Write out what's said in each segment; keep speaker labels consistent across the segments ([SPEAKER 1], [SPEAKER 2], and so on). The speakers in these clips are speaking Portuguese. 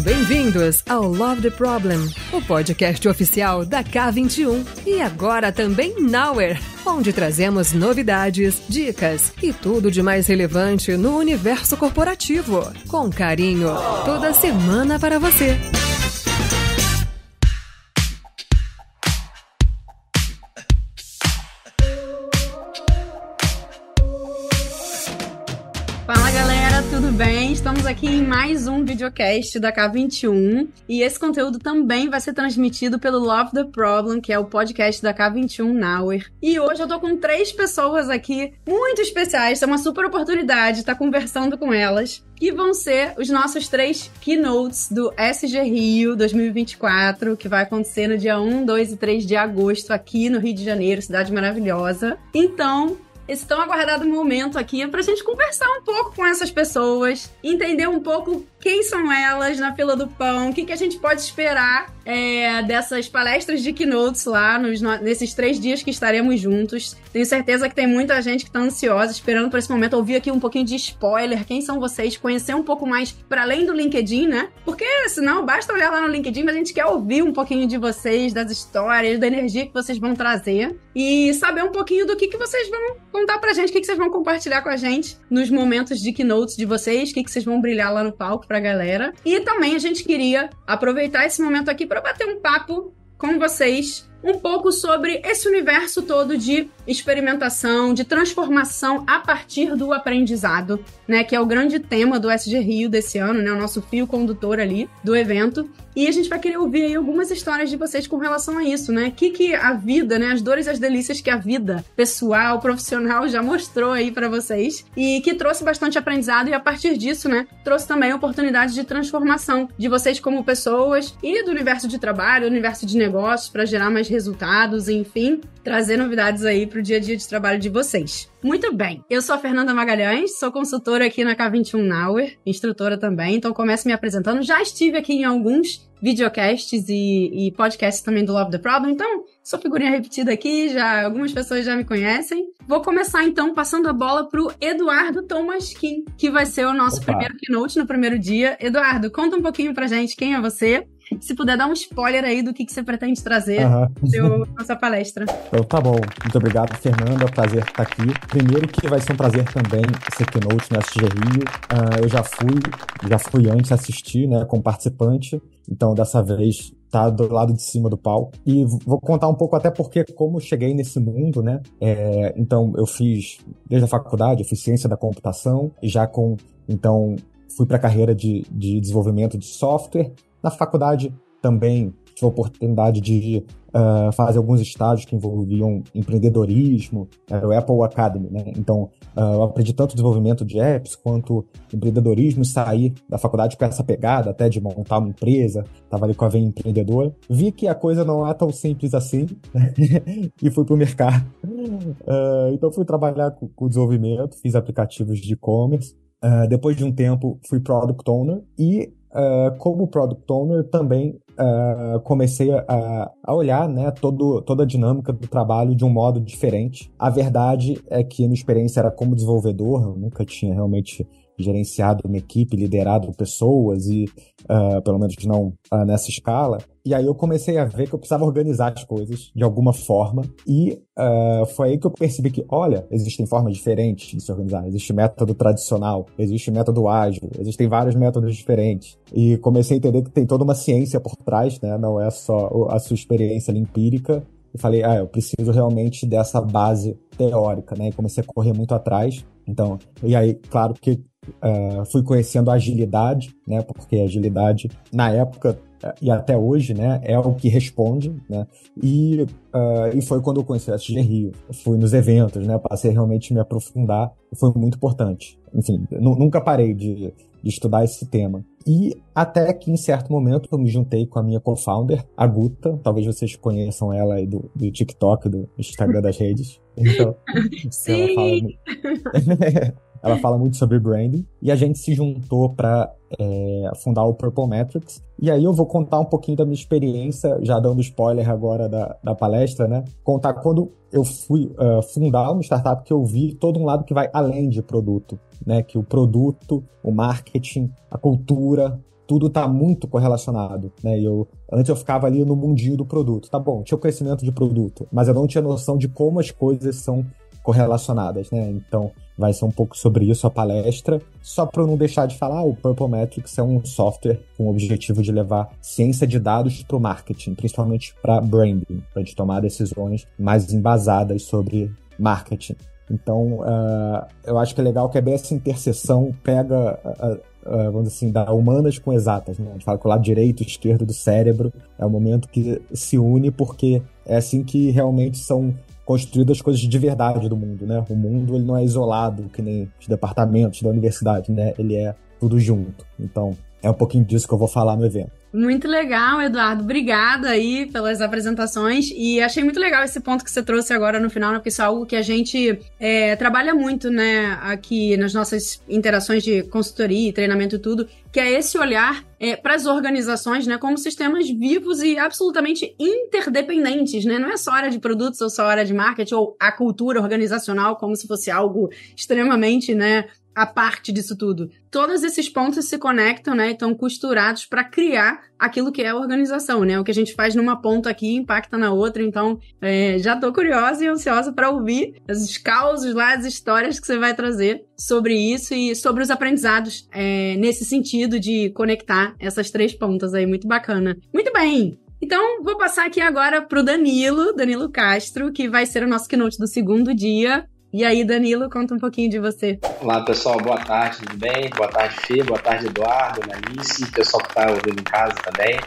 [SPEAKER 1] bem-vindos ao Love the Problem, o podcast oficial da K21 e agora também Nowhere, onde trazemos novidades, dicas e tudo de mais relevante no universo corporativo, com carinho, toda semana para você.
[SPEAKER 2] Fala galera, tudo bem? Estamos aqui em mais um videocast da K21 e esse conteúdo também vai ser transmitido pelo Love the Problem, que é o podcast da K21 Nowhere. E hoje eu tô com 3 pessoas aqui muito especiais, é uma super oportunidade estar conversando com elas, que vão ser os nossos 3 keynotes do SG Rio 2024, que vai acontecer no dia 1, 2 e 3 de agosto aqui no Rio de Janeiro, cidade maravilhosa. Então, esse tão aguardado momento aqui é pra gente conversar um pouco com essas pessoas, entender um pouco quem são elas na fila do pão, o que a gente pode esperar dessas palestras de keynotes lá nesses 3 dias que estaremos juntos. Tenho certeza que tem muita gente que tá ansiosa, esperando por esse momento, ouvir aqui um pouquinho de spoiler, quem são vocês, conhecer um pouco mais para além do LinkedIn, né? Porque senão basta olhar lá no LinkedIn, mas a gente quer ouvir um pouquinho de vocês, das histórias, da energia que vocês vão trazer e saber um pouquinho do que vocês vão contar pra gente, o que vocês vão compartilhar com a gente nos momentos de keynotes de vocês, o que vocês vão brilhar lá no palco pra galera. E também a gente queria aproveitar esse momento aqui para bater um papo com vocês um pouco sobre esse universo todo de experimentação, de transformação a partir do aprendizado, né, que é o grande tema do SG Rio desse ano, né, o nosso fio condutor ali do evento. E a gente vai querer ouvir aí algumas histórias de vocês com relação a isso, né? Que a vida, né, as dores e as delícias que a vida pessoal, profissional já mostrou aí pra vocês e que trouxe bastante aprendizado e a partir disso, né, trouxe também oportunidades de transformação de vocês como pessoas e do universo de trabalho, do universo de negócios para gerar mais resultados, enfim, trazer novidades aí pro dia a dia de trabalho de vocês. Muito bem, eu sou a Fernanda Magalhães, sou consultora aqui na K21 Nowhere, instrutora também, então começo me apresentando. Já estive aqui em alguns videocasts e podcasts também do Love the Problem, então sou figurinha repetida aqui, algumas pessoas já me conhecem. Vou começar então passando a bola pro Eduardo Tomaskin, que vai ser o nosso primeiro keynote no primeiro dia. Eduardo, conta um pouquinho pra gente quem é você. Se puder dar um spoiler aí do que você pretende trazer na sua palestra.
[SPEAKER 3] Então, tá bom. Muito obrigado, Fernanda. É um prazer estar aqui. Primeiro que vai ser um prazer também ser keynote no SG Rio. Eu já fui antes assistir, né, como participante. Então, dessa vez, tá do lado de cima do palco. E vou contar um pouco até porque como cheguei nesse mundo, né? Então, eu fiz, desde a faculdade, eu fiz ciência da computação. E então, fui para a carreira de desenvolvimento de software. Na faculdade também tive a oportunidade de fazer alguns estágios que envolviam empreendedorismo, era o Apple Academy, né? Então, eu aprendi tanto desenvolvimento de apps quanto empreendedorismo e saí da faculdade com essa pegada até de montar uma empresa, estava ali com a veia empreendedora. Vi que a coisa não é tão simples assim e fui para o mercado. Então, fui trabalhar com desenvolvimento, fiz aplicativos de e-commerce. Depois de um tempo, fui Product Owner e como Product Owner também comecei a olhar, né, toda a dinâmica do trabalho de um modo diferente. A verdade é que a minha experiência era como desenvolvedor, eu nunca tinha realmente gerenciado uma equipe, liderado pessoas e pelo menos não nessa escala. E aí eu comecei a ver que eu precisava organizar as coisas de alguma forma e foi aí que eu percebi que, olha, existem formas diferentes de se organizar. Existe método tradicional, existe método ágil, existem vários métodos diferentes. E comecei a entender que tem toda uma ciência por trás, né? Não é só a sua experiência empírica. E falei, eu preciso realmente dessa base teórica, né? E comecei a correr muito atrás. Então, e aí, claro que fui conhecendo a agilidade, né? Porque a agilidade, na época e até hoje, né, é o que responde, né? E foi quando eu conheci o SG Rio. Fui nos eventos, né? Passei realmente a me aprofundar. Foi muito importante. Enfim, nunca parei de estudar esse tema. E até que, em certo momento, eu me juntei com a minha co-founder, a Guta. Talvez vocês conheçam ela aí do TikTok, do Instagram das redes. Então,
[SPEAKER 2] sim!
[SPEAKER 3] Ela fala muito sobre branding. E a gente se juntou para fundar o Purple Metrics. E aí eu vou contar um pouquinho da minha experiência, já dando spoiler agora da palestra, né? Contar quando eu fui fundar uma startup que eu vi todo um lado que vai além de produto, né? Que o produto, o marketing, a cultura, tudo está muito correlacionado, né? Antes eu ficava ali no mundinho do produto. Tá bom, tinha o crescimento de produto, mas eu não tinha noção de como as coisas são correlacionadas, né? Então, vai ser um pouco sobre isso a palestra. Só para eu não deixar de falar, o Purple Metrics é um software com o objetivo de levar ciência de dados para o marketing, principalmente para branding, para a gente tomar decisões mais embasadas sobre marketing. Então, eu acho que é legal que é bem essa interseção pega, vamos dizer assim, da humanas com exatas, né? A gente fala que o lado direito e esquerdo do cérebro é o momento que se une, porque é assim que realmente são construídas as coisas de verdade do mundo, né? O mundo, ele não é isolado, que nem os departamentos da universidade, né? Ele é tudo junto. Então, é um pouquinho disso que eu vou falar no evento.
[SPEAKER 2] Muito legal, Eduardo. Obrigada aí pelas apresentações. E achei muito legal esse ponto que você trouxe agora no final, né? Porque isso é algo que a gente trabalha muito, né? Aqui nas nossas interações de consultoria, treinamento e tudo, que é esse olhar para as organizações, né? Como sistemas vivos e absolutamente interdependentes, né? Não é só área de produtos ou só área de marketing ou a cultura organizacional como se fosse algo extremamente, né, a parte disso tudo. Todos esses pontos se conectam, né, e estão costurados para criar aquilo que é a organização, né? O que a gente faz numa ponta aqui impacta na outra, então já tô curiosa e ansiosa para ouvir os causos lá, as histórias que você vai trazer sobre isso e sobre os aprendizados nesse sentido de conectar essas três pontas aí, muito bacana. Muito bem! Então, vou passar aqui agora pro Danilo Castro, que vai ser o nosso keynote do segundo dia. E aí, Danilo, conta um pouquinho de você.
[SPEAKER 4] Olá, pessoal. Boa tarde, tudo bem? Boa tarde, Fê. Boa tarde, Eduardo, Analice, pessoal que está ouvindo em casa também.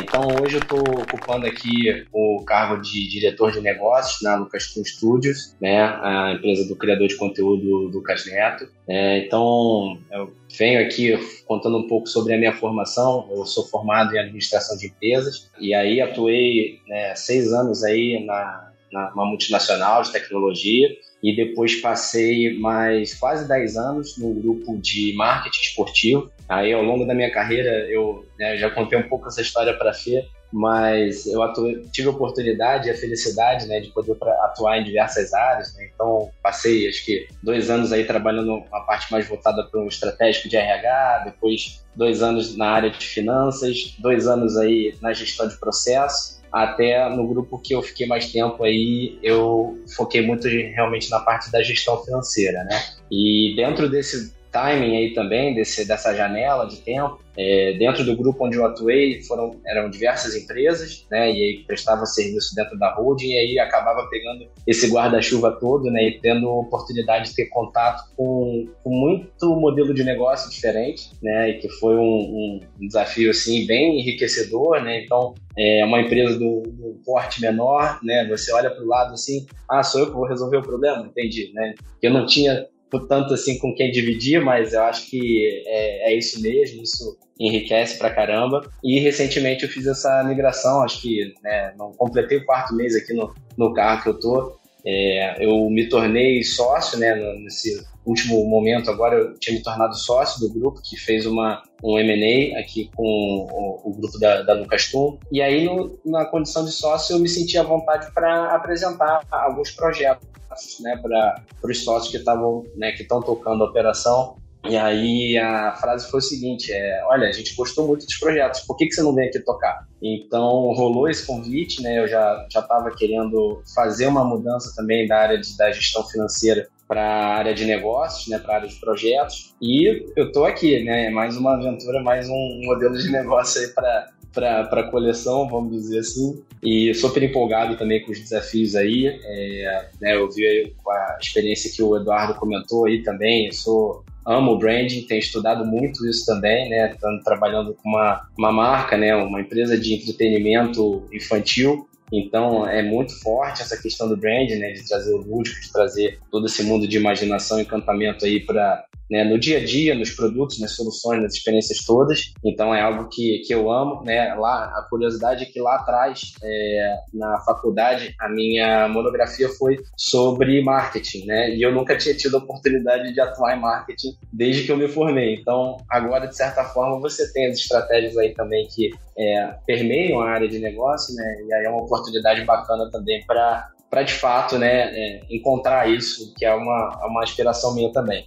[SPEAKER 4] Então, hoje eu estou ocupando aqui o cargo de diretor de negócios na Lucasfilm Studios, né, a empresa do criador de conteúdo Lucas Neto. Então, eu venho aqui contando um pouco sobre a minha formação. Eu sou formado em administração de empresas e aí atuei 6 anos aí numa multinacional de tecnologia. E depois passei mais quase 10 anos no grupo de marketing esportivo. Aí, ao longo da minha carreira, eu já contei um pouco essa história para a Fê, mas eu tive a oportunidade e a felicidade, né, de poder atuar em diversas áreas, né? Então, passei, acho que 2 anos aí trabalhando uma parte mais voltada para o estratégico de RH, depois 2 anos na área de finanças, 2 anos aí na gestão de processo. Até no grupo que eu fiquei mais tempo aí, eu foquei muito realmente na parte da gestão financeira, né? E dentro desse timing aí também, dessa janela de tempo, dentro do grupo onde eu atuei, eram diversas empresas, né? E aí prestava serviço dentro da holding e aí acabava pegando esse guarda-chuva todo, né? E tendo oportunidade de ter contato com muito modelo de negócio diferente, né? E que foi um desafio, assim, bem enriquecedor, né? Então, uma empresa do porte menor, né? Você olha para o lado assim, sou eu que vou resolver o problema? Entendi, né? Eu não tinha tanto assim com quem dividir, mas eu acho que é isso mesmo, isso enriquece pra caramba. E recentemente eu fiz essa migração, acho que não completei o 4º mês aqui no carro que eu tô. Eu me tornei sócio, né, nesse último momento. Agora eu tinha me tornado sócio do grupo que fez um M&A aqui com o grupo da Lucasfilm. E aí, na condição de sócio, eu me senti à vontade para apresentar alguns projetos, né, para os sócios que estavam, né, que estão tocando a operação. E aí a frase foi o seguinte: olha, a gente gostou muito dos projetos, por que você não vem aqui tocar? Então rolou esse convite, né? Eu já estava querendo fazer uma mudança também da área da gestão financeira para a área de negócios, né, para a área de projetos, e eu estou aqui, né? Mais uma aventura, mais um modelo de negócio aí para a coleção, vamos dizer assim, e super empolgado também com os desafios aí. Eu vi aí a experiência que o Eduardo comentou aí também. Amo o branding, tenho estudado muito isso também, né? Estando trabalhando com uma marca, né? Uma empresa de entretenimento infantil. Então, é muito forte essa questão do branding, né? De trazer o lúdico, de trazer todo esse mundo de imaginação e encantamento aí para, né, no dia a dia, nos produtos, nas soluções, nas experiências todas. Então é algo que eu amo, né? Lá, a curiosidade é que lá atrás, na faculdade, a minha monografia foi sobre marketing, né? E eu nunca tinha tido a oportunidade de atuar em marketing desde que eu me formei. Então agora, de certa forma, você tem as estratégias aí também que permeiam a área de negócio, né? E aí é uma oportunidade bacana também para para de fato, né, encontrar isso, que é uma aspiração minha também.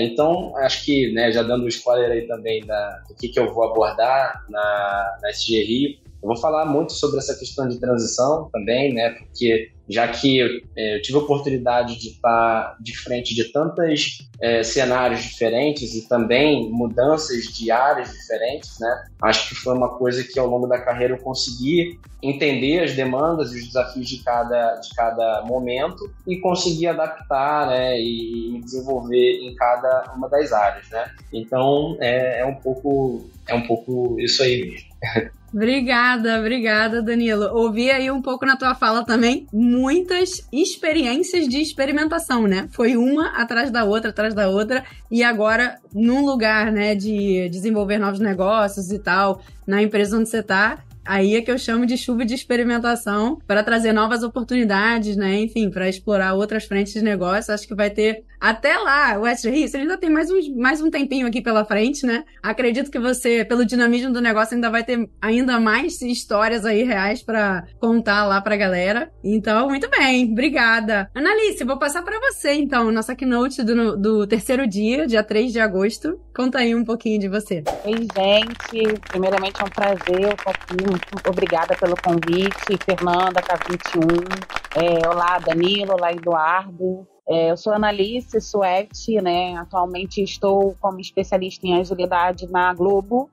[SPEAKER 4] Então, acho que, né, já dando um spoiler aí também do que eu vou abordar na SG Rio, eu vou falar muito sobre essa questão de transição também, né, porque já que eu tive a oportunidade de estar de frente de tantos cenários diferentes e também mudanças de áreas diferentes, né, acho que foi uma coisa que ao longo da carreira eu consegui entender as demandas e os desafios de cada momento e conseguir adaptar, né, e desenvolver em cada uma das áreas, né. Então é um pouco isso aí mesmo.
[SPEAKER 2] Obrigada, Danilo. Ouvi aí um pouco na tua fala também muitas experiências de experimentação, né? Foi uma atrás da outra, e agora num lugar, né, de desenvolver novos negócios e tal, na empresa onde você tá, aí é que eu chamo de chuva de experimentação para trazer novas oportunidades, né? Enfim, para explorar outras frentes de negócio. Acho que vai ter até lá, o SG Rio, você ainda tem mais um tempinho aqui pela frente, né? Acredito que você, pelo dinamismo do negócio, ainda vai ter ainda mais histórias aí reais para contar lá pra galera. Então, muito bem, obrigada. Analice, vou passar para você, então, nossa keynote do terceiro dia 3 de agosto. Conta aí um pouquinho de você.
[SPEAKER 5] Oi, gente. Primeiramente, é um prazer estar aqui. Muito obrigada pelo convite. Fernanda, K21. Olá, Danilo. Olá, Eduardo. Eu sou Analice Suete, né? Atualmente estou como especialista em agilidade na Globo.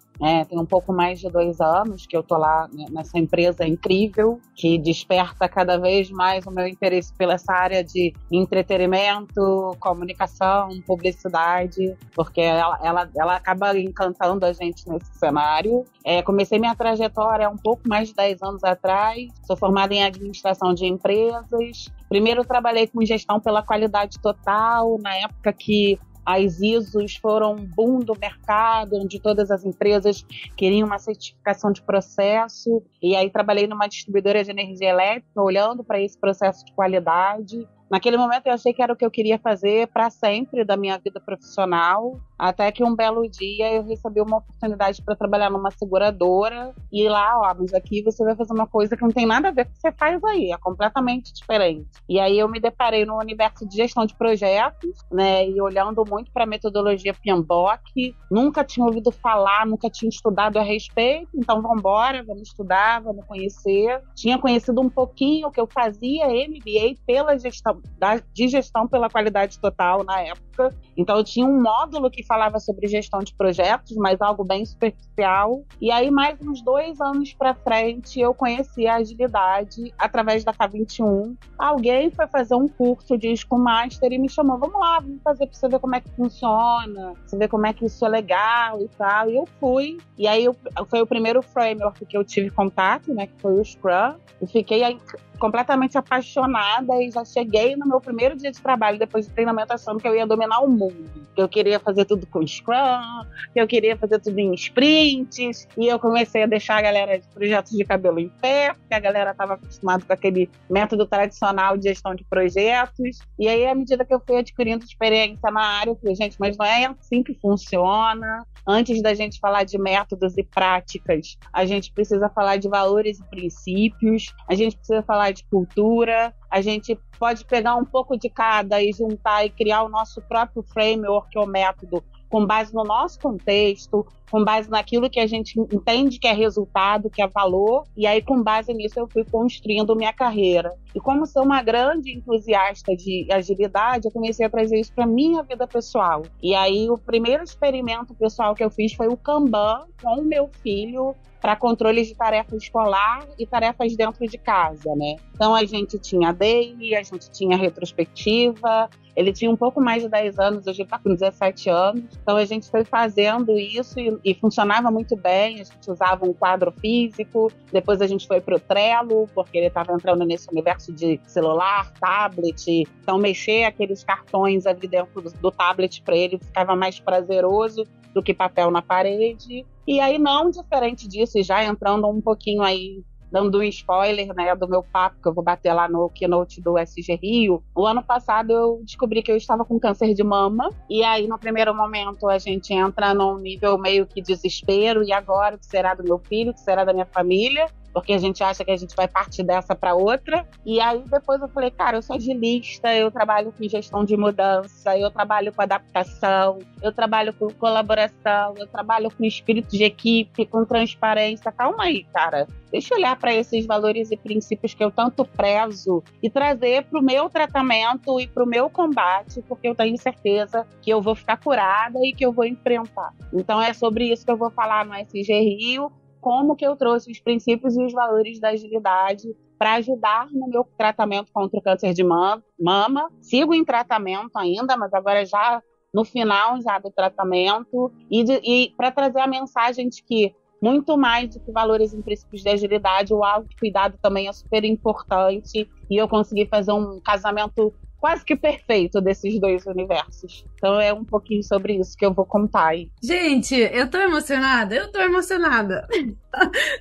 [SPEAKER 5] Tem um pouco mais de 2 anos que eu estou lá, né, nessa empresa incrível, que desperta cada vez mais o meu interesse pela essa área de entretenimento, comunicação, publicidade, porque ela acaba encantando a gente nesse cenário. Comecei minha trajetória há um pouco mais de 10 anos atrás, sou formada em administração de empresas. Primeiro trabalhei com gestão pela qualidade total, na época que as ISOs foram um boom do mercado, onde todas as empresas queriam uma certificação de processo. E aí trabalhei numa distribuidora de energia elétrica, olhando para esse processo de qualidade. Naquele momento eu achei que era o que eu queria fazer para sempre da minha vida profissional, até que um belo dia eu recebi uma oportunidade para trabalhar numa seguradora e lá, mas aqui você vai fazer uma coisa que não tem nada a ver com o que você faz aí, é completamente diferente. E aí eu me deparei no universo de gestão de projetos, né, e olhando muito para a metodologia PMBOK, nunca tinha ouvido falar, nunca tinha estudado a respeito, então vamos estudar, vamos conhecer. Tinha conhecido um pouquinho o que eu fazia, MBA pela de gestão pela qualidade total na época. Então eu tinha um módulo que falava sobre gestão de projetos, mas algo bem superficial. E aí mais uns 2 anos para frente eu conheci a agilidade através da K21. Alguém foi fazer um curso de Scrum Master e me chamou, vamos lá, vamos fazer para você ver como é que funciona, você ver como é que isso é legal e tal. E eu fui. E aí foi o primeiro framework que eu tive contato, né, que foi o Scrum. E fiquei aí completamente apaixonada e já cheguei no meu primeiro dia de trabalho, depois de treinamento, achando que eu ia dominar o mundo. Que eu queria fazer tudo com Scrum, que eu queria fazer tudo em sprints, e eu comecei a deixar a galera de projetos de cabelo em pé, porque a galera estava acostumada com aquele método tradicional de gestão de projetos. E aí, à medida que eu fui adquirindo experiência na área, eu falei, gente, mas não é assim que funciona. Antes da gente falar de métodos e práticas, a gente precisa falar de valores e princípios, a gente precisa falar de cultura, a gente pode pegar um pouco de cada e juntar e criar o nosso próprio framework ou método com base no nosso contexto, com base naquilo que a gente entende que é resultado, que é valor, e aí com base nisso eu fui construindo minha carreira. E como sou uma grande entusiasta de agilidade, eu comecei a trazer isso para minha vida pessoal. E aí o primeiro experimento pessoal que eu fiz foi o Kanban com o meu filho, para controle de tarefa escolar e tarefas dentro de casa, né? Então a gente tinha daily, a gente tinha retrospectiva. Ele tinha um pouco mais de 10 anos, hoje ele está com 17 anos. Então a gente foi fazendo isso e funcionava muito bem. A gente usava um quadro físico, depois a gente foi para o Trello, porque ele estava entrando nesse universo de celular, tablet. Então mexer aqueles cartões ali dentro do tablet para ele ficava mais prazeroso do que papel na parede. E aí, não diferente disso, e já entrando um pouquinho aí, dando um spoiler, né, do meu papo, que eu vou bater lá no keynote do SG Rio, o ano passado eu descobri que eu estava com câncer de mama, e aí no primeiro momento a gente entra num nível meio que desespero, e agora o que será do meu filho, o que será da minha família? porque a gente acha que a gente vai partir dessa para outra. E aí depois eu falei, cara, eu sou agilista, eu trabalho com gestão de mudança, eu trabalho com adaptação, eu trabalho com colaboração, eu trabalho com espírito de equipe, com transparência. Calma aí, cara. Deixa eu olhar para esses valores e princípios que eu tanto prezo e trazer para o meu tratamento e para o meu combate, porque eu tenho certeza que eu vou ficar curada e que eu vou enfrentar. Então é sobre isso que eu vou falar no SG Rio, como que eu trouxe os princípios e os valores da agilidade para ajudar no meu tratamento contra o câncer de mama. Sigo em tratamento ainda, mas agora já no final já do tratamento, e para trazer a mensagem de que muito mais do que valores e princípios de agilidade, o autocuidado também é super importante, e eu consegui fazer um casamento quase que perfeito desses dois universos. Então é um pouquinho sobre isso que eu vou contar aí.
[SPEAKER 2] Gente, eu tô emocionada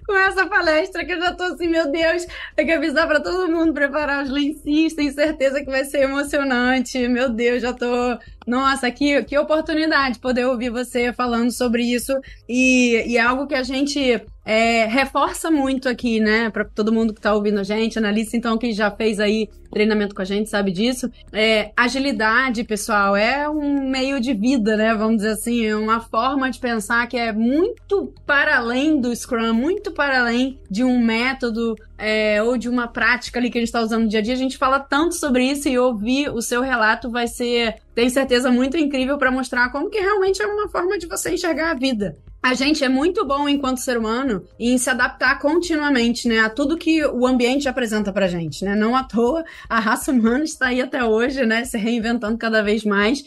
[SPEAKER 2] com essa palestra, que eu já tô assim, meu Deus, tem que avisar pra todo mundo preparar os lencinhos, tenho certeza que vai ser emocionante, meu Deus, já tô... Nossa, que oportunidade poder ouvir você falando sobre isso, e é algo que a gente reforça muito aqui, né, pra todo mundo que tá ouvindo a gente, Annalise, então, que já fez aí treinamento com a gente, sabe disso. Agilidade, pessoal, é um meio de vida, né, vamos dizer assim, é uma forma de pensar que é muito para além do Scrum, muito para além de um método ou de uma prática ali que a gente está usando no dia a dia. A gente fala tanto sobre isso, e ouvir o seu relato vai ser, tenho certeza, muito incrível para mostrar como que realmente é uma forma de você enxergar a vida. A gente é muito bom, enquanto ser humano, em se adaptar continuamente, né, a tudo que o ambiente apresenta pra gente, né? Não à toa, a raça humana está aí até hoje, né, se reinventando cada vez mais.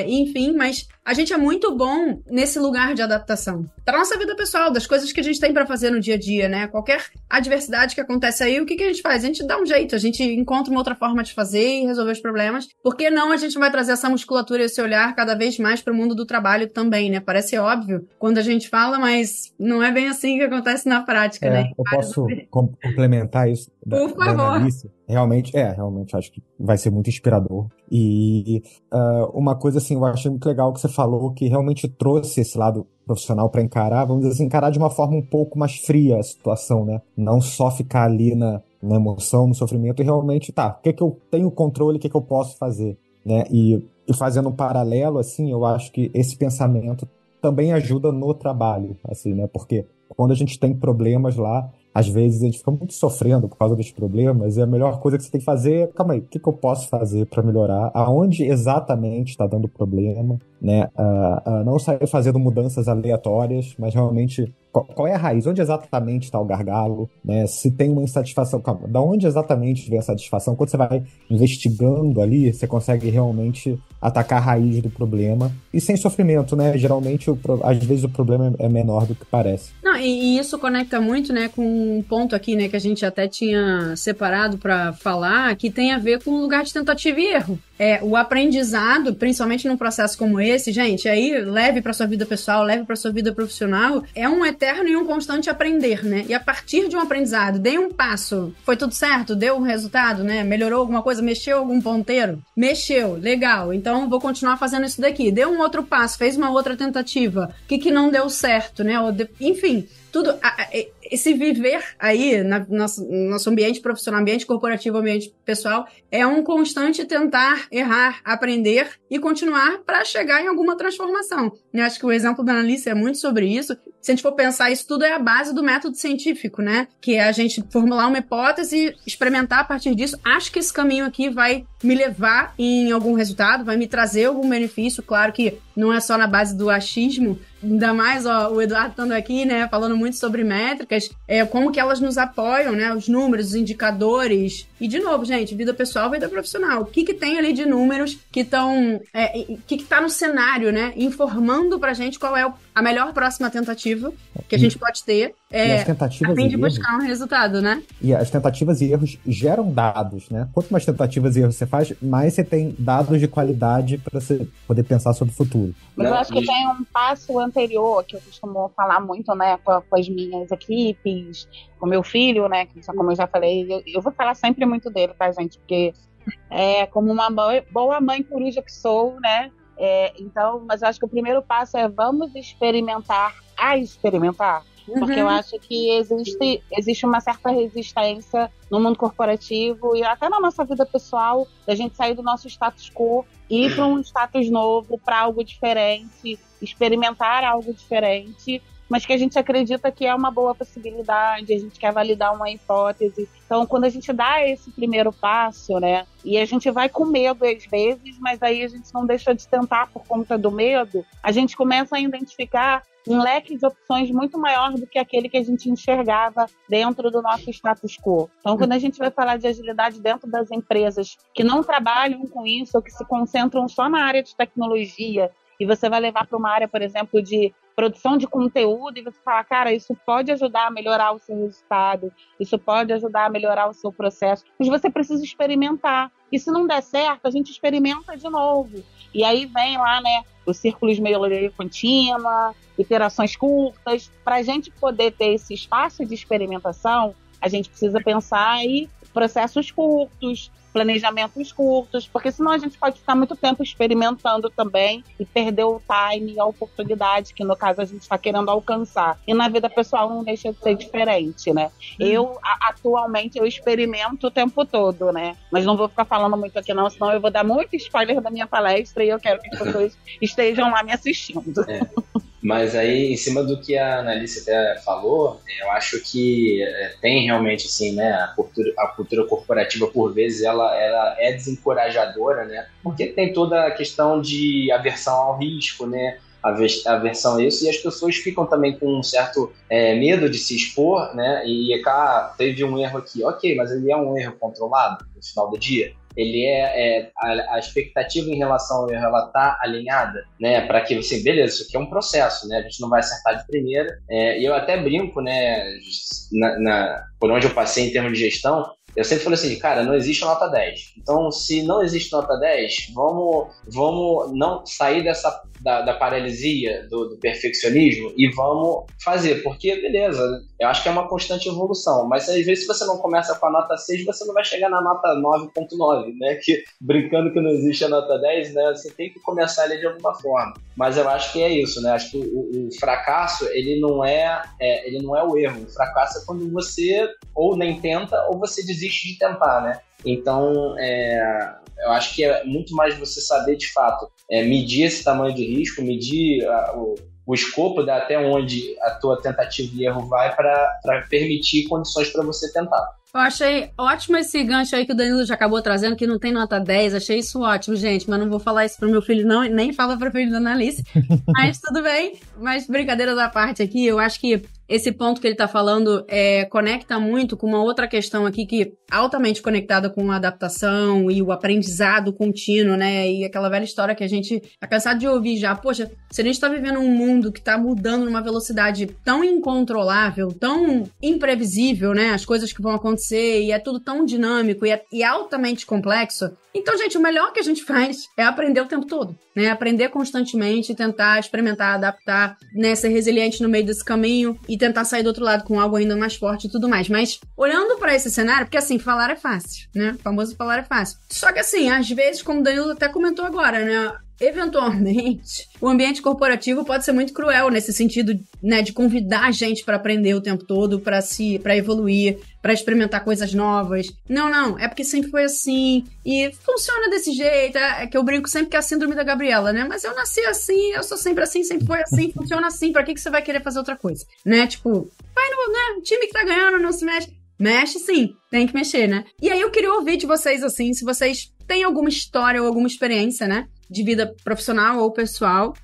[SPEAKER 2] Enfim, mas a gente é muito bom nesse lugar de adaptação. Pra nossa vida pessoal, das coisas que a gente tem pra fazer no dia a dia, né? Qualquer adversidade que acontece aí, o que a gente faz? A gente dá um jeito, a gente encontra uma outra forma de fazer e resolver os problemas. Por que não a gente vai trazer essa musculatura e esse olhar cada vez mais pro mundo do trabalho também, né? Parece óbvio quando a gente fala, mas não é bem assim que acontece na prática, né?
[SPEAKER 3] Eu posso complementar isso?
[SPEAKER 2] Por favor.
[SPEAKER 3] Realmente acho que vai ser muito inspirador. E uma coisa assim, eu achei muito legal que você falou, que realmente trouxe esse lado profissional para encarar, vamos dizer assim, encarar de uma forma um pouco mais fria a situação, né? Não só ficar ali na emoção, no sofrimento, e realmente, o que eu tenho controle, o que eu posso fazer, né? E fazendo um paralelo, assim, eu acho que esse pensamento também ajuda no trabalho, assim, né? Porque quando a gente tem problemas lá, às vezes a gente fica muito sofrendo por causa dos problemas, e a melhor coisa que você tem que fazer é, calma aí, o que eu posso fazer para melhorar? Aonde exatamente está dando problema, né? Não sair fazendo mudanças aleatórias, mas realmente qual é a raiz? Onde exatamente está o gargalo, né? Se tem uma insatisfação, calma, da onde exatamente vem a satisfação? Quando você vai investigando ali, você consegue realmente atacar a raiz do problema, e sem sofrimento, né? Geralmente, às vezes o problema é menor do que parece.
[SPEAKER 2] Não, e isso conecta muito, né, com um ponto aqui, né, que a gente até tinha separado para falar, que tem a ver com o lugar de tentativa e erro. O aprendizado, principalmente num processo como esse, gente, aí leve para sua vida pessoal, leve para sua vida profissional, é um eterno e um constante aprender, né? E a partir de um aprendizado, dei um passo, foi tudo certo, deu um resultado, né? Melhorou alguma coisa, mexeu algum ponteiro? Mexeu, legal, então vou continuar fazendo isso daqui. Deu um outro passo, fez uma outra tentativa, o que não deu certo, né? Enfim, tudo, esse viver aí no nosso ambiente profissional, ambiente corporativo, ambiente pessoal, é um constante tentar errar, aprender e continuar para chegar em alguma transformação. Eu acho que o exemplo da Annalise é muito sobre isso. Se a gente for pensar, isso tudo é a base do método científico, né? Que é a gente formular uma hipótese, experimentar a partir disso. Acho que esse caminho aqui vai me levar em algum resultado, vai me trazer algum benefício. Claro que não é só na base do achismo, ainda mais o Eduardo estando aqui, né, falando muito sobre métricas, como que elas nos apoiam, né, os números, os indicadores. E, de novo, gente, vida pessoal, vida profissional. O que tem ali de números que estão... o que está no cenário, né, informando pra gente qual é a melhor próxima tentativa que a gente pode ter, a fim de buscar um resultado, né?
[SPEAKER 3] E as tentativas e erros geram dados, né? Quanto mais tentativas e erros você faz, mais você tem dados de qualidade para você poder pensar sobre o futuro.
[SPEAKER 5] Mas eu acho que tem um passo anterior que eu costumo falar muito, né, com as minhas equipes, com meu filho, né, que como eu já falei, eu vou falar sempre muito dele, tá, gente? Porque como uma boa mãe coruja que sou, né? Então, mas eu acho que o primeiro passo é vamos experimentar. Porque eu acho que existe uma certa resistência no mundo corporativo e até na nossa vida pessoal, da gente sair do nosso status quo, ir para um status novo, para algo diferente, experimentar algo diferente, mas que a gente acredita que é uma boa possibilidade, a gente quer validar uma hipótese. Então, quando a gente dá esse primeiro passo, né, e a gente vai com medo às vezes, mas aí a gente não deixa de tentar por conta do medo, a gente começa a identificar um leque de opções muito maior do que aquele que a gente enxergava dentro do nosso status quo. Então, quando a gente vai falar de agilidade dentro das empresas que não trabalham com isso, ou que se concentram só na área de tecnologia, e você vai levar para uma área, por exemplo, de produção de conteúdo, e você fala, cara, isso pode ajudar a melhorar o seu resultado, isso pode ajudar a melhorar o seu processo, mas você precisa experimentar. E se não der certo, a gente experimenta de novo. E aí vem lá, né, os círculos de melhoria contínua, iterações curtas. Para a gente poder ter esse espaço de experimentação, a gente precisa pensar em processos curtos, planejamentos curtos, porque senão a gente pode ficar muito tempo experimentando também e perder o time e a oportunidade que, no caso, a gente está querendo alcançar. E na vida pessoal não deixa de ser diferente, né? Eu, atualmente, eu experimento o tempo todo, né? Mas não vou ficar falando muito aqui não, senão eu vou dar muito spoiler da minha palestra e eu quero que as pessoas estejam lá me assistindo.
[SPEAKER 4] Mas aí, em cima do que a Analice até falou, eu acho que tem realmente, assim, né, a cultura corporativa, por vezes, ela é desencorajadora, né, porque tem toda a questão de aversão ao risco, né, aversão a isso, e as pessoas ficam também com um certo medo de se expor, né, e cá teve um erro aqui, ok, mas ele é um erro controlado no final do dia? Ele a expectativa em relação ao erro, ela está alinhada, né, para que você, beleza, isso aqui é um processo, né, a gente não vai acertar de primeira, e eu até brinco, né, por onde eu passei em termos de gestão, eu sempre falei assim, cara, não existe nota 10. Então, se não existe nota 10, vamos não sair da paralisia, do perfeccionismo e vamos fazer. Porque, beleza, eu acho que é uma constante evolução. Mas, às vezes, se você não começa com a nota 6, você não vai chegar na nota 9.9, né? Que, brincando que não existe a nota 10, né? Você tem que começar ali de alguma forma. Mas eu acho que é isso, né? Acho que o fracasso, ele não é o erro. O fracasso é quando você ou nem tenta ou você desiste de tentar, né? Então, eu acho que é muito mais você saber, de fato, medir esse tamanho de risco, medir o escopo até onde a tua tentativa e erro vai para permitir condições para você tentar.
[SPEAKER 2] Eu achei ótimo esse gancho aí que o Danilo já acabou trazendo, que não tem nota 10, achei isso ótimo, gente, mas não vou falar isso pro meu filho não, nem fala pro filho da Analice, mas tudo bem, mas brincadeiras à parte aqui, eu acho que esse ponto que ele tá falando conecta muito com uma outra questão aqui que é altamente conectada com a adaptação e o aprendizado contínuo, né, e aquela velha história que a gente tá cansado de ouvir já, poxa, se a gente tá vivendo um mundo que tá mudando numa velocidade tão incontrolável, tão imprevisível, né, as coisas que vão acontecer e é tudo tão dinâmico e altamente complexo. Então, gente, o melhor que a gente faz é aprender o tempo todo, né? Aprender constantemente, tentar experimentar, adaptar, né? Ser resiliente no meio desse caminho e tentar sair do outro lado com algo ainda mais forte e tudo mais. Mas, olhando pra esse cenário, porque assim, falar é fácil, né? O famoso falar é fácil. Só que assim, às vezes, como o Danilo até comentou agora, né? Eventualmente, o ambiente corporativo pode ser muito cruel nesse sentido, né, de convidar a gente para aprender o tempo todo, para evoluir, para experimentar coisas novas. Não, é porque sempre foi assim e funciona desse jeito. É que eu brinco sempre que é a síndrome da Gabriela, né? Mas eu nasci assim, eu sou sempre assim, sempre foi assim, funciona assim. Para que você vai querer fazer outra coisa, né? Tipo, vai no, né? Time que tá ganhando não se mexe. Mexe sim, tem que mexer, né? E aí eu queria ouvir de vocês, assim, se vocês têm alguma história ou alguma experiência, né? De vida profissional ou pessoal,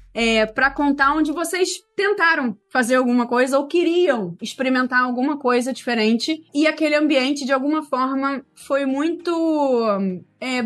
[SPEAKER 2] para contar onde vocês tentaram fazer alguma coisa ou queriam experimentar alguma coisa diferente e aquele ambiente, de alguma forma, foi muito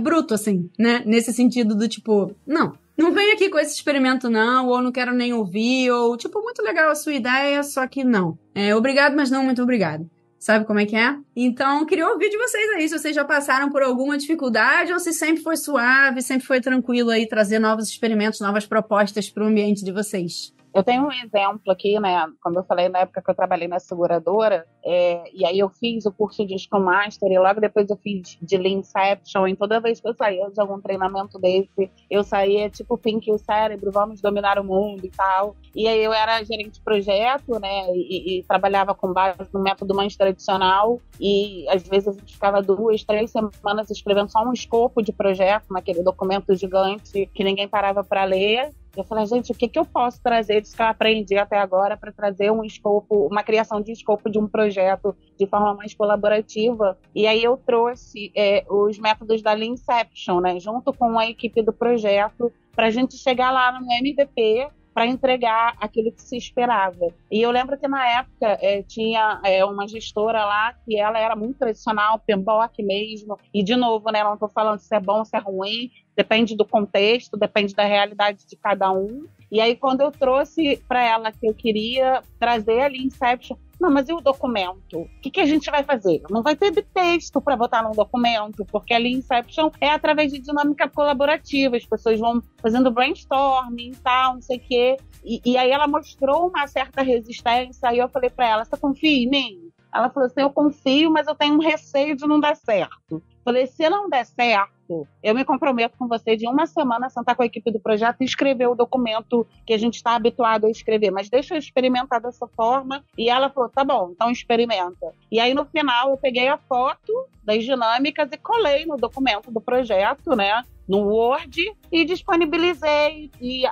[SPEAKER 2] bruto, assim, né? Nesse sentido do tipo, não vem aqui com esse experimento não, ou não quero nem ouvir, ou tipo, muito legal a sua ideia, só que não. Obrigado, mas não muito obrigado. Sabe como é que é? Então, queria ouvir de vocês aí, se vocês já passaram por alguma dificuldade ou se sempre foi suave, sempre foi tranquilo aí trazer novos experimentos, novas propostas para o ambiente de vocês.
[SPEAKER 5] Eu tenho um exemplo aqui, né? Como eu falei, na época que eu trabalhei na seguradora, e aí eu fiz o curso de Scrum Master e logo depois eu fiz de Leanception, e toda vez que eu saía de algum treinamento desse, eu saía tipo Think o cérebro, vamos dominar o mundo e tal. E aí eu era gerente de projeto, né? E trabalhava com base no método mais tradicional, e às vezes a gente ficava 2, 3 semanas escrevendo só um escopo de projeto, naquele documento gigante que ninguém parava para ler. Eu falei, gente, o que eu posso trazer disso que eu aprendi até agora para trazer um escopo, uma criação de escopo de um projeto de forma mais colaborativa? E aí eu trouxe os métodos da Leanception, né, junto com a equipe do projeto, para a gente chegar lá no MVP para entregar aquilo que se esperava. E eu lembro que na época tinha uma gestora lá que ela era muito tradicional, PMBOK mesmo, e de novo, né, não estou falando se é bom, se é ruim, depende do contexto, depende da realidade de cada um. E aí quando eu trouxe para ela que eu queria trazer ali Inception, não, mas e o documento? O que a gente vai fazer? Não vai ter texto para botar no documento, porque ali Inception é através de dinâmica colaborativa, as pessoas vão fazendo brainstorming e tal, não sei o quê. E aí ela mostrou uma certa resistência, aí eu falei para ela, você confia em mim? Ela falou assim, eu confio, mas eu tenho um receio de não dar certo. Falei, se não der certo, eu me comprometo com você de uma semana sentar com a equipe do projeto e escrever o documento que a gente está habituado a escrever, mas deixa eu experimentar dessa forma. E ela falou, tá bom, então experimenta. E aí no final eu peguei a foto das dinâmicas e colei no documento do projeto, né, no Word, e disponibilizei. E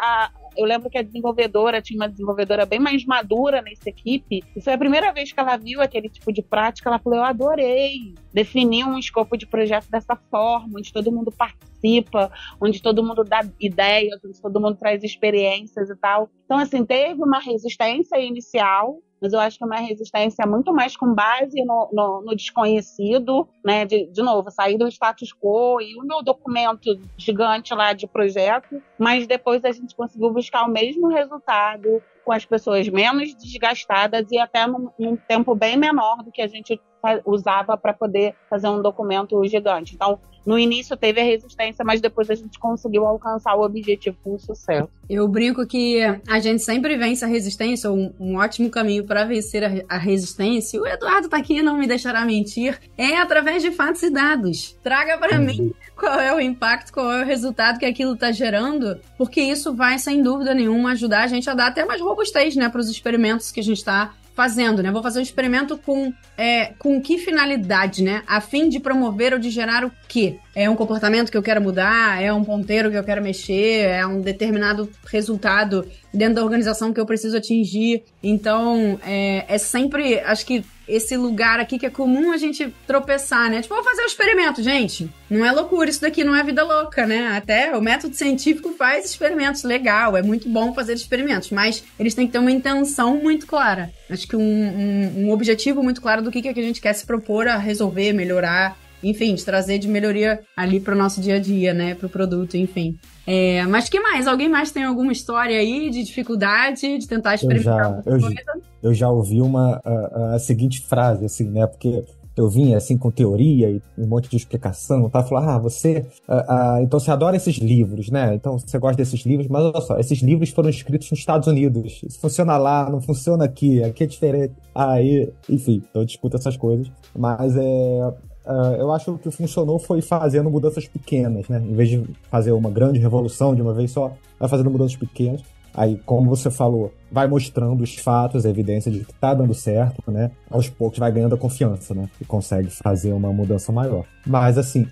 [SPEAKER 5] eu lembro que a desenvolvedora tinha uma desenvolvedora bem mais madura nessa equipe, e foi a primeira vez que ela viu aquele tipo de prática. Ela falou, eu adorei definir um escopo de projeto dessa forma, onde todo mundo participa, onde todo mundo dá ideias, onde todo mundo traz experiências e tal. Então, assim, teve uma resistência inicial, mas eu acho que é uma resistência muito mais com base no desconhecido, né? De novo, sair do status quo e o meu documento gigante lá de projeto, mas depois a gente conseguiu buscar o mesmo resultado com as pessoas menos desgastadas e até num tempo bem menor do que a gente usava para poder fazer um documento gigante. Então, no início teve a resistência, mas depois a gente conseguiu alcançar o objetivo com sucesso.
[SPEAKER 2] Eu brinco que a gente sempre vence a resistência, um ótimo caminho para vencer a resistência. O Eduardo tá aqui, não me deixará mentir, é através de fatos e dados. Traga para mim qual é o impacto, qual é o resultado que aquilo tá gerando, porque isso vai, sem dúvida nenhuma, ajudar a gente a dar até mais robustez, né, para os experimentos que a gente está fazendo, né? Vou fazer um experimento com que finalidade, né? A fim de promover ou de gerar o quê? É um comportamento que eu quero mudar? É um ponteiro que eu quero mexer? É um determinado resultado dentro da organização que eu preciso atingir? Então, é sempre, acho que esse lugar aqui que é comum a gente tropeçar, né? Tipo, vou fazer um experimento, gente. Não é loucura, isso daqui não é vida louca, né? Até o método científico faz experimentos, legal, é muito bom fazer experimentos, mas eles têm que ter uma intenção muito clara. Acho que um objetivo muito claro do que a gente quer se propor a resolver, melhorar, enfim, de trazer de melhoria ali pro nosso dia a dia, né? Pro produto, enfim. Mas que mais? Alguém mais tem alguma história aí de dificuldade, de tentar experimentar alguma coisa?
[SPEAKER 3] Eu já ouvi a seguinte frase, assim, né? Porque eu vinha, assim, com teoria e um monte de explicação, tá? Falar, então você adora esses livros, né? Então você gosta desses livros, mas olha só, esses livros foram escritos nos Estados Unidos. Isso funciona lá, não funciona aqui é diferente. Aí, enfim, eu discuto essas coisas. Mas eu acho que o que funcionou foi fazendo mudanças pequenas, né? Em vez de fazer uma grande revolução de uma vez só, vai fazendo mudanças pequenas. Aí, como você falou, vai mostrando os fatos, a evidência de que tá dando certo, né? Aos poucos vai ganhando a confiança, né? E consegue fazer uma mudança maior. Mas, assim,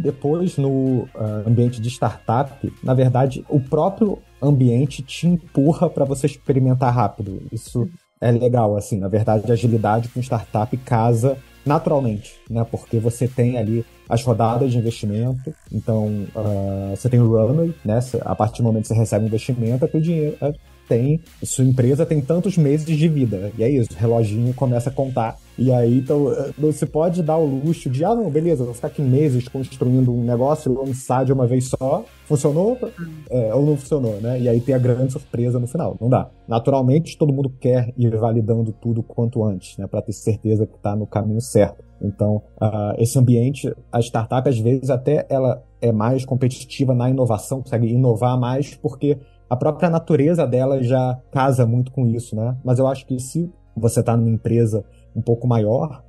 [SPEAKER 3] depois no ambiente de startup, na verdade, o próprio ambiente te empurra para você experimentar rápido. Isso é legal, assim. Na verdade, a agilidade com startup casa naturalmente, né? Porque você tem ali as rodadas de investimento, então você tem o runway, né? A partir do momento que você recebe o investimento, o dinheiro sua empresa tem tantos meses de vida, e é isso, o reloginho começa a contar, E aí, então, não se pode dar o luxo de, não, beleza, vou ficar aqui meses construindo um negócio e lançar de uma vez só. Funcionou ou não funcionou, né? E aí tem a grande surpresa no final. Não dá. Naturalmente, todo mundo quer ir validando tudo quanto antes, né? Para ter certeza que está no caminho certo. Então, esse ambiente, a startup, às vezes, até ela é mais competitiva na inovação, consegue inovar mais, porque a própria natureza dela já casa muito com isso, né? Mas eu acho que se você está numa empresa um pouco maior,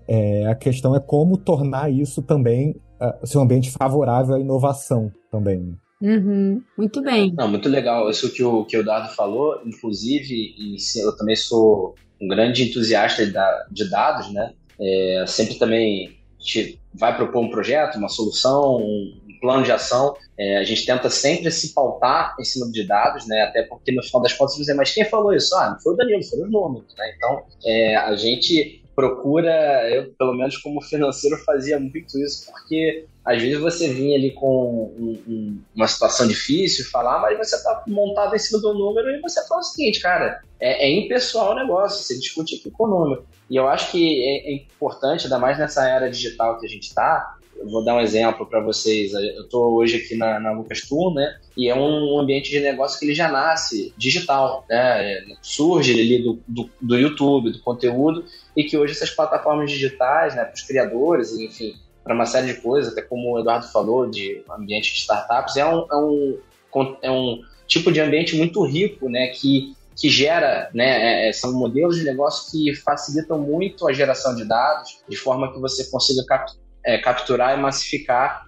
[SPEAKER 3] a questão é como tornar isso também, seu ambiente favorável à inovação também.
[SPEAKER 2] Uhum, muito bem.
[SPEAKER 4] Não, muito legal isso que o Eduardo falou, inclusive, e eu também sou um grande entusiasta de dados, né? Sempre também a gente vai propor um projeto, uma solução, um plano de ação, a gente tenta sempre se pautar em cima de dados, né? Até porque no final das contas você dizer, mas quem falou isso? Não foi o Danilo, foram os números, né? Então, a gente procura, eu pelo menos como financeiro fazia muito isso, porque às vezes você vinha ali com uma situação difícil, falar, mas você está montado em cima do número e você fala o seguinte, cara, é impessoal o negócio, você discute aqui com o número. E eu acho que é importante, ainda mais nessa era digital que a gente está. Eu vou dar um exemplo para vocês. Eu estou hoje aqui na Lucas Tour, né? E é um ambiente de negócio que ele já nasce digital, né? Surge ali do YouTube, do conteúdo, e que hoje essas plataformas digitais, né, para os criadores, enfim, para uma série de coisas, até como o Eduardo falou, de ambiente de startups, é um tipo de ambiente muito rico, né? Que gera, né, são modelos de negócio que facilitam muito a geração de dados, de forma que você consiga capturar e massificar,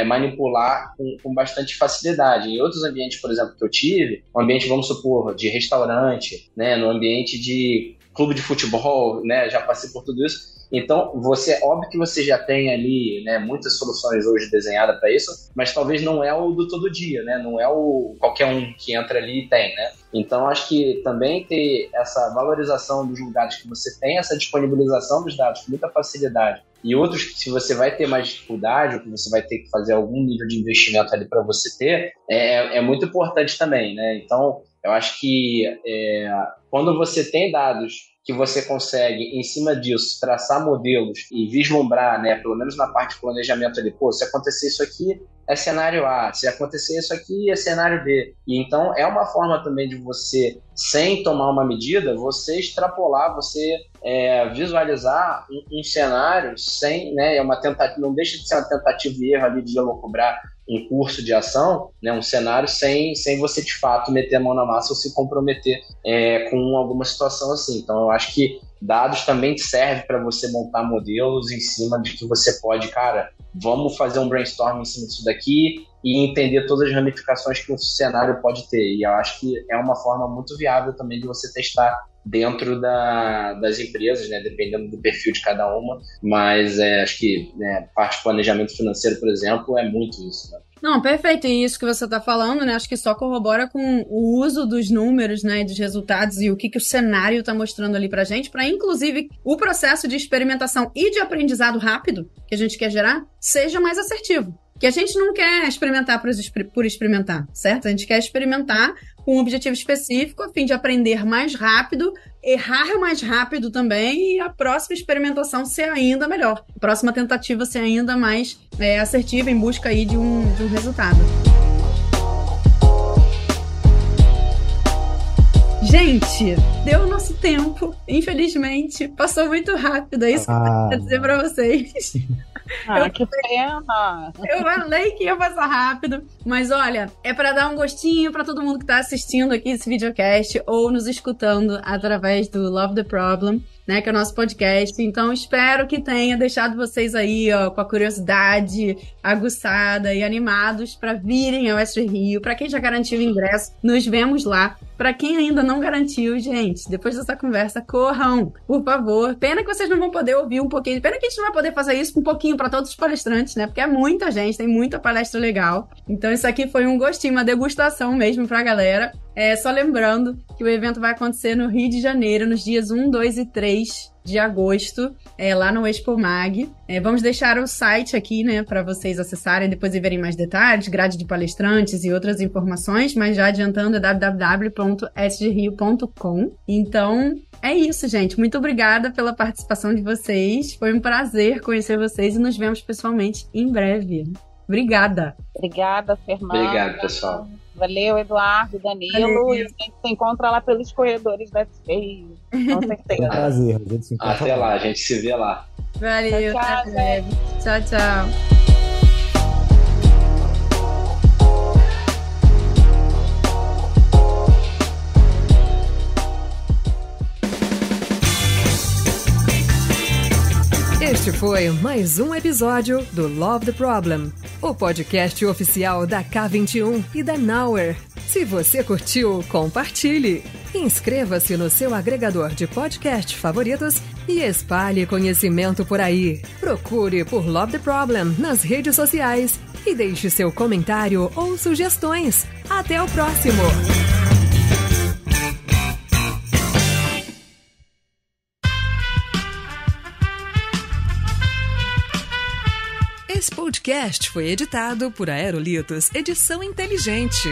[SPEAKER 4] manipular com bastante facilidade. Em outros ambientes, por exemplo, que eu tive, um ambiente, vamos supor, de restaurante, né, no ambiente de clube de futebol, né, já passei por tudo isso. Então, óbvio que você já tem ali, né, muitas soluções hoje desenhadas para isso, mas talvez não é o do todo dia, né? Não é o qualquer um que entra ali e tem, né? Então, acho que também ter essa valorização dos dados, que você tem essa disponibilização dos dados com muita facilidade, e outros que, se você vai ter mais dificuldade, ou que você vai ter que fazer algum nível de investimento ali para você ter, é muito importante também, né? Então, eu acho que quando você tem dados que você consegue, em cima disso, traçar modelos e vislumbrar, né, pelo menos na parte de planejamento ali, se acontecer isso aqui, é cenário A, se acontecer isso aqui, é cenário B. E então é uma forma também de você, sem tomar uma medida, você extrapolar, você visualizar um cenário sem, né, uma tentativa, não deixa de ser uma tentativa e erro ali de elocubrar um curso de ação, né, um cenário sem você de fato meter a mão na massa ou se comprometer com alguma situação assim. Então eu acho que dados também servem para você montar modelos em cima de que você pode, cara, vamos fazer um brainstorm em cima disso daqui e entender todas as ramificações que o cenário pode ter. E eu acho que é uma forma muito viável também de você testar dentro das empresas, né, dependendo do perfil de cada uma, mas acho que parte de planejamento financeiro, por exemplo, é muito isso, né?
[SPEAKER 2] Não, perfeito. E isso que você está falando, né? Acho que só corrobora com o uso dos números, né? Dos resultados e o que o cenário está mostrando ali pra gente, para inclusive o processo de experimentação e de aprendizado rápido que a gente quer gerar seja mais assertivo. Que a gente não quer experimentar por experimentar, certo? A gente quer experimentar com um objetivo específico, a fim de aprender mais rápido, errar mais rápido também, e a próxima experimentação ser ainda melhor. A próxima tentativa ser ainda mais assertiva em busca aí de um resultado. Gente, deu o nosso tempo, infelizmente, passou muito rápido, é isso que eu queria dizer pra vocês.
[SPEAKER 5] Que pena!
[SPEAKER 2] Eu falei que ia passar rápido, mas olha, é pra dar um gostinho pra todo mundo que tá assistindo aqui esse videocast ou nos escutando através do Love the Problem, né, que é o nosso podcast. Então, espero que tenha deixado vocês aí, com a curiosidade aguçada e animados pra virem ao West Rio. Pra quem já garantiu o ingresso, nos vemos lá. Pra quem ainda não garantiu, gente, depois dessa conversa, corram, por favor. Pena que vocês não vão poder ouvir um pouquinho. Pena que a gente não vai poder fazer isso um pouquinho pra todos os palestrantes, né? Porque é muita gente, tem muita palestra legal. Então, isso aqui foi um gostinho, uma degustação mesmo pra galera. Só lembrando que o evento vai acontecer no Rio de Janeiro, nos dias 1, 2 e 3 de agosto, lá no Expo Mag. Vamos deixar o site aqui, né, para vocês acessarem depois e verem mais detalhes, grade de palestrantes e outras informações, mas já adiantando é www.sgrio.com. Então, é isso, gente. Muito obrigada pela participação de vocês. Foi um prazer conhecer vocês e nos vemos pessoalmente em breve. Obrigada.
[SPEAKER 5] Obrigada, Fernanda.
[SPEAKER 4] Obrigado, pessoal.
[SPEAKER 5] Valeu, Eduardo, Danilo. E a gente se encontra lá pelos corredores da SGRIO. Com certeza.
[SPEAKER 3] É um prazer. A gente se encontra
[SPEAKER 4] Até lá, a gente se vê lá.
[SPEAKER 2] Valeu,
[SPEAKER 5] tchau,
[SPEAKER 2] até breve. Tchau, tchau.
[SPEAKER 1] Este foi mais um episódio do Love the Problem, o podcast oficial da K21 e da Nowhere. Se você curtiu, compartilhe. Inscreva-se no seu agregador de podcast favoritos e espalhe conhecimento por aí. Procure por Love the Problem nas redes sociais e deixe seu comentário ou sugestões. Até o próximo! Esse podcast foi editado por Aerolitos Edição Inteligente.